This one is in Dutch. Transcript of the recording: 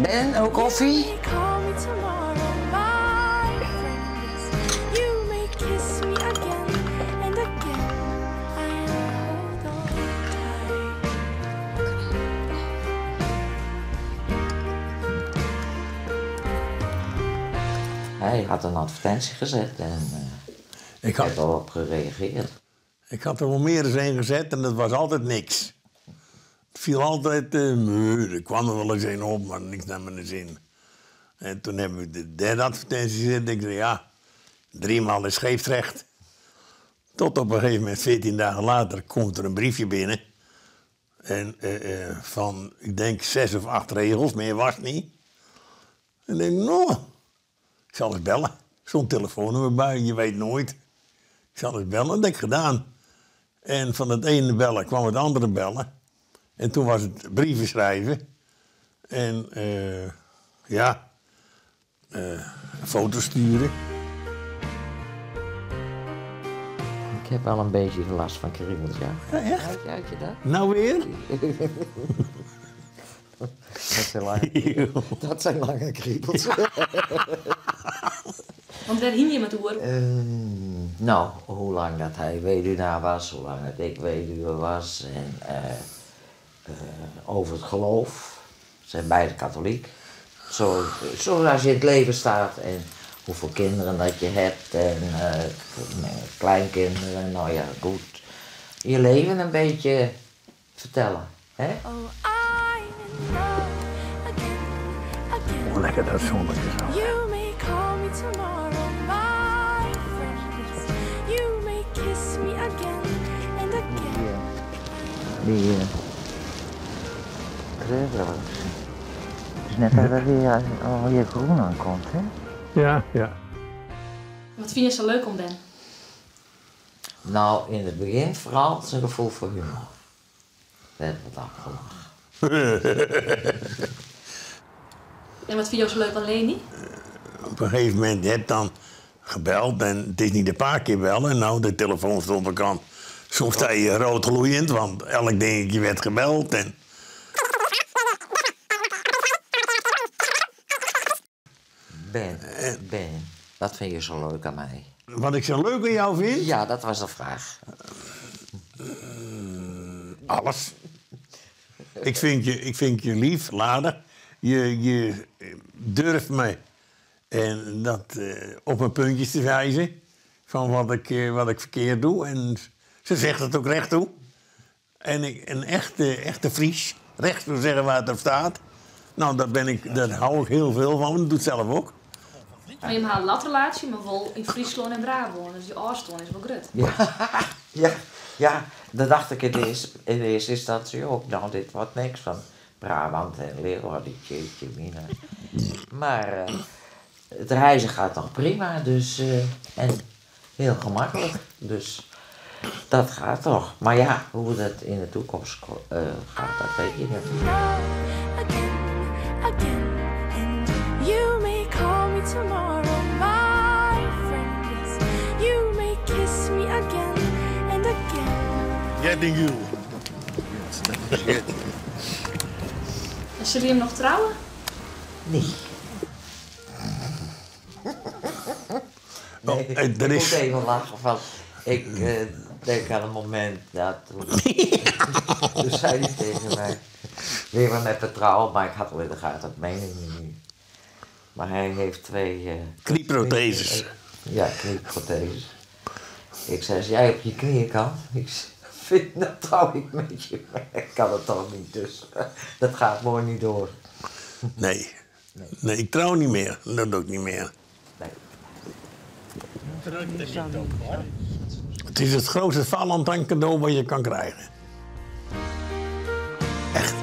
Ben, ook koffie? Hij had een advertentie gezet en ik heb erop gereageerd. Ik had er wel meer eens een gezet en dat was altijd niks. Het viel altijd, er kwam er wel eens een op, maar niks naar mijn zin. En toen heb ik de derde advertentie gezet en ik zei, ja, 3 maal is scheepsrecht. Tot op een gegeven moment, 14 dagen later, komt er een briefje binnen. En van, ik denk 6 of 8 regels, meer was het niet. En ik denk, nou, ik zal eens bellen. Zo'n telefoonnummer bij, je weet nooit. Ik zal eens bellen, dat heb ik gedaan. En van het ene bellen kwam het andere bellen. En toen was het brieven schrijven. En foto's sturen. Ik heb wel een beetje last van kriebels, ja. Ja, echt? Had je dat? Nou weer? Dat zijn lange kriebels. Want waar hing je met hoor? Nou, hoe lang dat hij weduwnaar was, hoe lang dat ik weduwe was. En over het geloof. Ze zijn beide katholiek. Zoals je in het leven staat en hoeveel kinderen dat je hebt en kleinkinderen. Nou ja, goed. Je leven een beetje vertellen, hè? Oh, lekker dat zonnetje zo. Die kleurloos. Het is net dat er weer groen aankomt, hè? Ja, ja. Wat vind je zo leuk om Ben? Nou, in het begin vooral zijn gevoel voor humor. We hebben het afgelachen. En wat vind je zo leuk aan Leni? Op een gegeven moment, je hebt dan gebeld en het is niet een paar keer bellen. Nou, de telefoon stond op kant. Soms sta je rood gloeiend, want elk dingetje werd gebeld. En... Ben, wat vind je zo leuk aan mij? Wat ik zo leuk aan jou vind? Ja, dat was de vraag. Alles. Ik vind je lief, ladig. Je durft me en dat, op mijn puntjes te wijzen van wat ik verkeerd doe. En ze zegt het ook recht toe. En een echte Fries, recht toe zeggen waar het op staat. Nou, daar hou ik heel veel van. Dat doet het zelf ook. Maar je hebt een latrelatie, maar wel in Friesland en Brabant. Dus die afstand is wel grut. Ja, dat dacht ik in de eerste instantie ook. Nou, dit wordt niks van Brabant en Leeuwarden, jeetje mina. Maar het reizen gaat nog prima, dus, en heel gemakkelijk. Dus dat gaat toch. Maar ja, hoe dat in de toekomst gaat, dat weet je niet. Getting you. En zullen je hem nog trouwen? Nee. Nee, ik moet even lachen van... Ik denk aan een moment dat... Toen zei hij tegen mij... Weer maar met vertrouwen, maar ik had wel in de gaten, dat meen ik niet. Maar hij heeft 2... knieprotheses. Ja, knieprotheses. Ik zei, als jij op je knieën kan... Ik vind, dat trouw ik met je. Maar ik kan het toch niet, dus dat gaat mooi niet door. Nee, ik trouw niet meer. Dat doe ik niet meer. Nee. Het is het grootste Valentijn cadeau wat je kan krijgen. Echt.